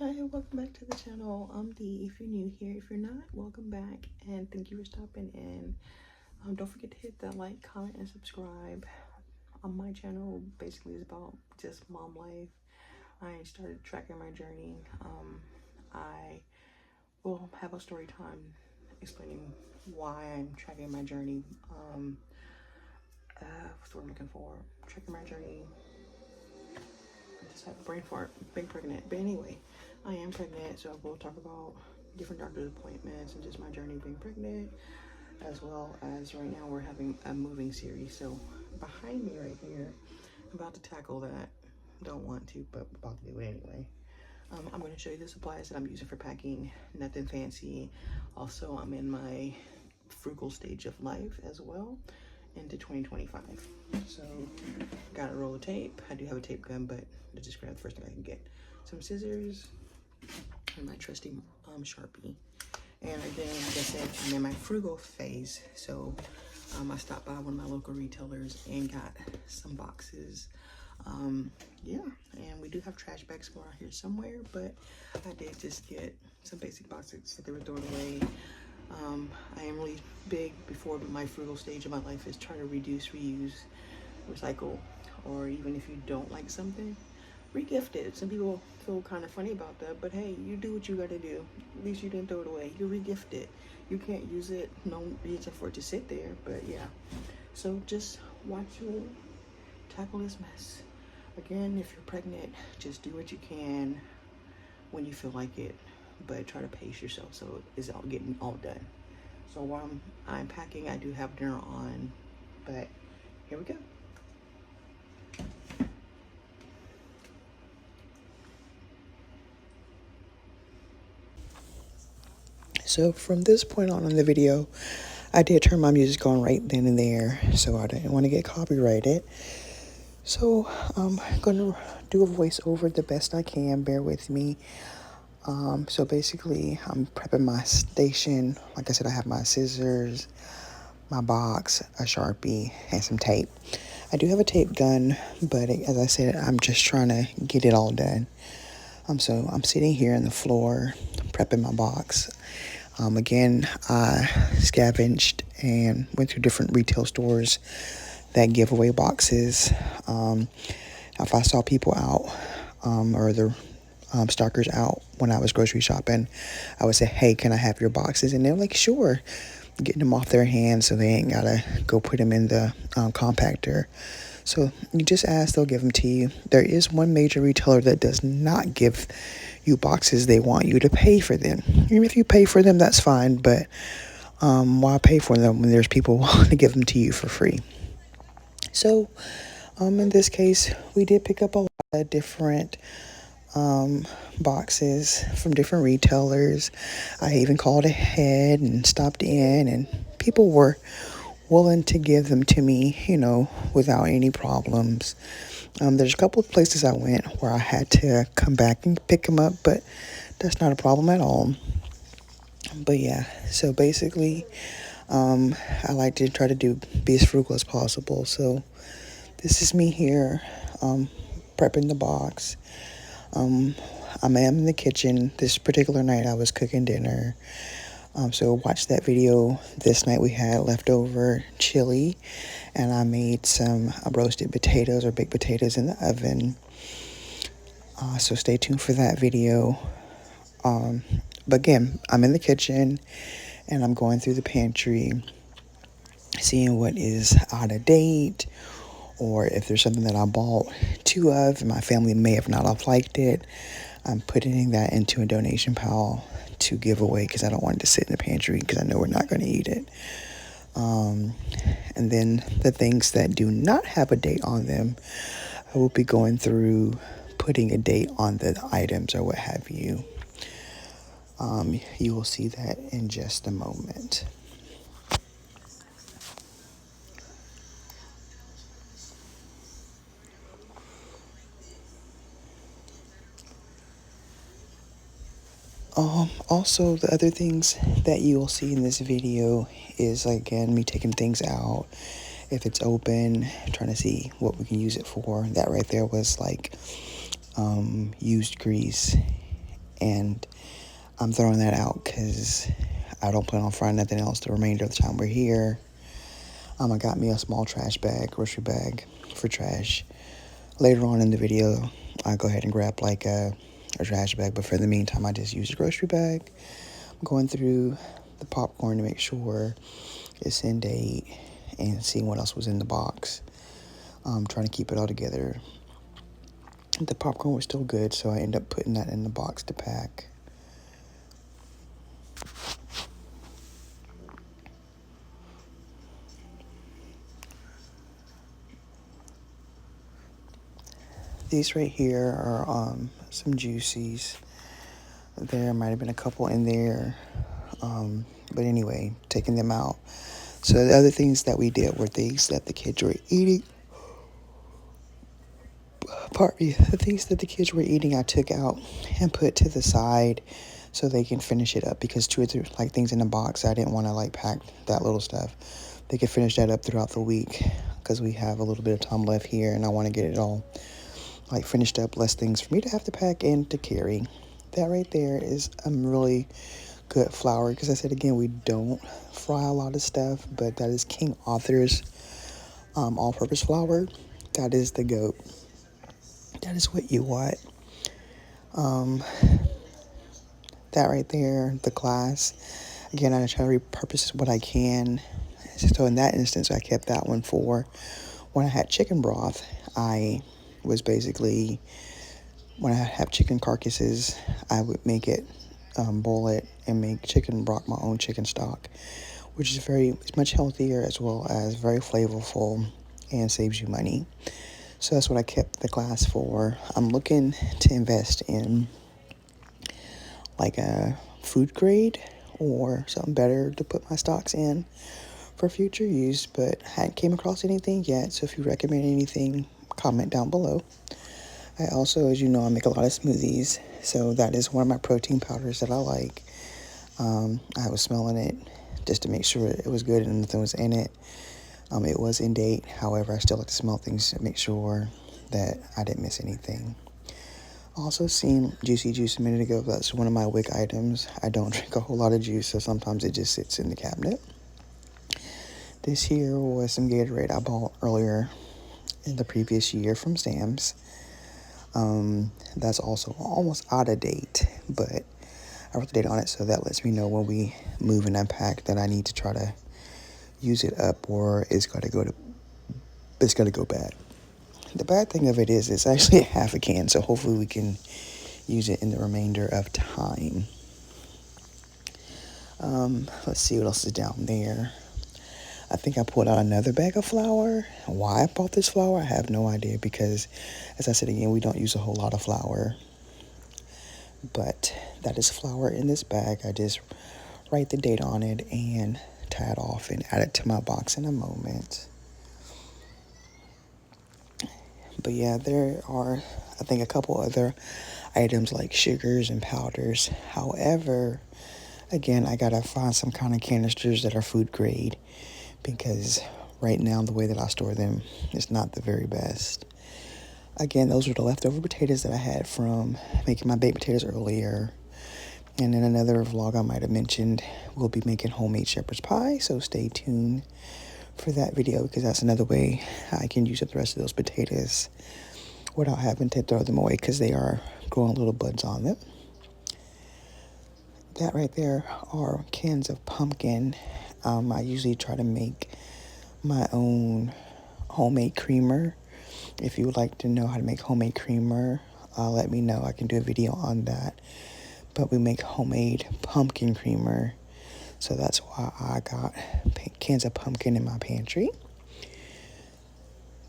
Hi, welcome back to the channel. I'm Dee. If you're new here, if you're not, welcome back and thank you for stopping in. Don't forget to hit that like, comment, and subscribe. My channel basically is about just mom life. I started tracking my journey. I will have a story time explaining why I'm tracking my journey. What's the word I'm looking for? Tracking my journey. I just had a brain fart, being pregnant. But anyway, I am pregnant, so we'll talk about different doctor's appointments and just my journey being pregnant, as well as right now we're having a moving series. So behind me right here, I'm about to tackle that. Don't want to, but about to do it anyway. I'm going to show you the supplies that I'm using for packing. Nothing fancy. Also, I'm in my frugal stage of life as well into 2025. So got a roll of tape. I do have a tape gun, but I just grabbed the first thing I can get. Some scissors and my trusty Sharpie. And again, like I said, I'm in my frugal phase. So I stopped by one of my local retailers and got some boxes. Yeah, and we do have trash bags around here somewhere, but I did just get some basic boxes that they were throwing away. I am really big before my frugal stage of my life is trying to reduce, reuse, recycle, or even if you don't like something, regift it. Some people feel kind of funny about that, but hey, you do what you gotta do. At least you didn't throw it away. You regift it. You can't use it. No reason for it to sit there, but yeah. So just watch me tackle this mess. Again, if you're pregnant, just do what you can when you feel like it, but try to pace yourself so it's all getting all done. So while I'm packing, I do have dinner on, but here we go. So from this point on in the video, I did turn my music on right then and there, so I didn't want to get copyrighted. So I'm gonna do a voiceover the best I can. Bear with me. So basically, I'm prepping my station. Like I said, I have my scissors, my box, a Sharpie, and some tape. I do have a tape gun, but as I said, I'm just trying to get it all done. So I'm sitting here on the floor, prepping my box. Again, I scavenged and went through different retail stores that give away boxes. If I saw people out, or the stockers out when I was grocery shopping, I would say, hey, can I have your boxes? And they're like, sure. Getting them off their hands so they ain't gotta go put them in the compactor. So you just ask, they'll give them to you. There is one major retailer that does not give you boxes. They want you to pay for them. Even if you pay for them, that's fine, but why pay for them when there's people willing to give them to you for free? So in this case, we did pick up a lot of different boxes from different retailers. I even called ahead and stopped in, and people were willing to give them to me, without any problems. There's a couple of places I went where I had to come back and pick them up, but that's not a problem at all. But yeah, so basically, I like to try to be as frugal as possible. So this is me here, prepping the box. I am in the kitchen. This particular night I was cooking dinner. So watch that video. This night we had leftover chili, and I made some roasted potatoes or baked potatoes in the oven. So stay tuned for that video. But again, I'm in the kitchen and I'm going through the pantry, seeing what is out of date, or if there's something that I bought two of and my family may have not have liked it. I'm putting that into a donation pile to give away because I don't want it to sit in the pantry because I know we're not going to eat it. And then the things that do not have a date on them, I will be going through putting a date on the items or what have you. You will see that in just a moment. Also, the other things that you will see in this video is, again, me taking things out. If it's open, trying to see what we can use it for. That right there was like used grease and I'm throwing that out because I don't plan on frying nothing else the remainder of the time we're here. I got me a small trash bag, grocery bag for trash. Later on in the video, I'll go ahead and grab like a trash bag, but for the meantime, I just use a grocery bag. I'm going through the popcorn to make sure it's in date and seeing what else was in the box. Trying to keep it all together. The popcorn was still good, so I ended up putting that in the box to pack. These right here are some juicies. There might have been a couple in there, but anyway, taking them out. So the other things that we did were things that the kids were eating. The things that the kids were eating, I took out and put to the side so they can finish it up, because two or three like things in the box, I didn't want to like pack that little stuff. They could finish that up throughout the week because we have a little bit of time left here, and I want to get it all like finished up, less things for me to have to pack and to carry. That right there is a really good flour, because I said again, we don't fry a lot of stuff, but that is King Arthur's all-purpose flour. That is the GOAT. That is what you want. That right there, the glass. Again, I try to repurpose what I can. So in that instance, I kept that one for when I had chicken broth. I was basically, when I have chicken carcasses, I would make it, boil it, and make chicken broth, my own chicken stock, which is it's much healthier as well as very flavorful and saves you money. So that's what I kept the glass for. I'm looking to invest in like a food grade or something better to put my stocks in for future use, but I hadn't came across anything yet. So if you recommend anything, comment down below. I also, as you know, I make a lot of smoothies, so that is one of my protein powders that I like. I was smelling it just to make sure it was good and nothing was in it. It was in date. However, I still like to smell things to make sure that I didn't miss anything. Also seen Juicy Juice a minute ago. That's one of my wick items. I don't drink a whole lot of juice, so sometimes it just sits in the cabinet. This here was some Gatorade I bought earlier in the previous year from Sam's. That's also almost out of date, but I wrote the date on it, so that lets me know when we move and unpack that I need to try to use it up, or it's got to go bad. The bad thing of it is it's actually half a can, so hopefully we can use it in the remainder of time. Let's see what else is down there. I think I pulled out another bag of flour. Why I bought this flour, I have no idea, because as I said again, we don't use a whole lot of flour. But that is flour in this bag. I just write the date on it and tie it off and add it to my box in a moment. But yeah, there are, I think, a couple other items like sugars and powders. However, again, I gotta find some kind of canisters that are food grade, because right now the way that I store them is not the very best. Again, those were the leftover potatoes that I had from making my baked potatoes earlier. And in another vlog I might have mentioned, we'll be making homemade shepherd's pie, so stay tuned for that video, because that's another way I can use up the rest of those potatoes without having to throw them away, because they are growing little buds on them. That right there are cans of pumpkin. I usually try to make my own homemade creamer. If you would like to know how to make homemade creamer, let me know. I can do a video on that. But we make homemade pumpkin creamer, so that's why I got cans of pumpkin in my pantry.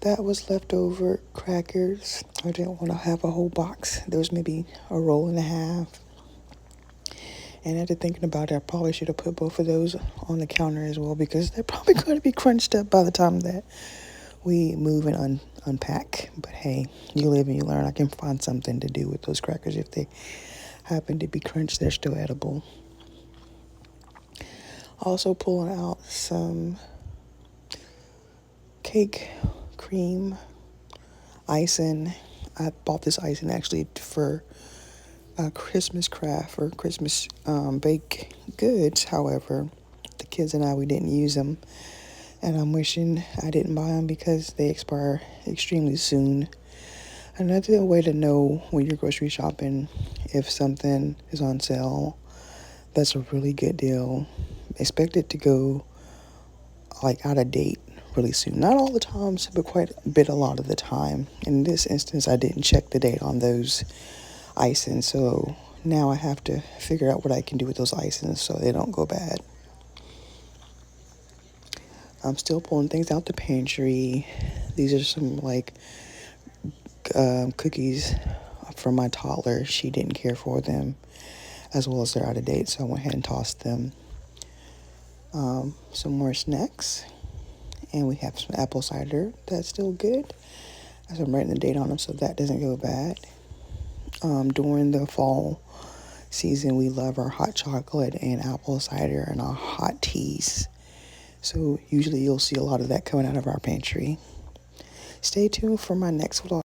That was leftover crackers. I didn't want to have a whole box. There was maybe a roll and a half. And after thinking about it, I probably should have put both of those on the counter as well, because they're probably going to be crunched up by the time that we move and unpack. But hey, you live and you learn. I can find something to do with those crackers. If they happen to be crunched, they're still edible. Also pulling out some cake cream icing. I bought this icing actually for Christmas craft or Christmas baked goods. However, the kids and I, we didn't use them. And I'm wishing I didn't buy them because they expire extremely soon. Another way to know when you're grocery shopping if something is on sale that's a really good deal. Expect it to go like out of date really soon. Not all the times, but quite a bit a lot of the time. In this instance, I didn't check the date on those icings, so now I have to figure out what I can do with those icings so they don't go bad. I'm still pulling things out the pantry. These are some like cookies for my toddler. She didn't care for them, as well as they're out of date, so I went ahead and tossed them. Some more snacks, and we have some apple cider that's still good, as I'm writing the date on them so that doesn't go bad. During the fall season, we love our hot chocolate and apple cider and our hot teas, so usually you'll see a lot of that coming out of our pantry. Stay tuned for my next vlog.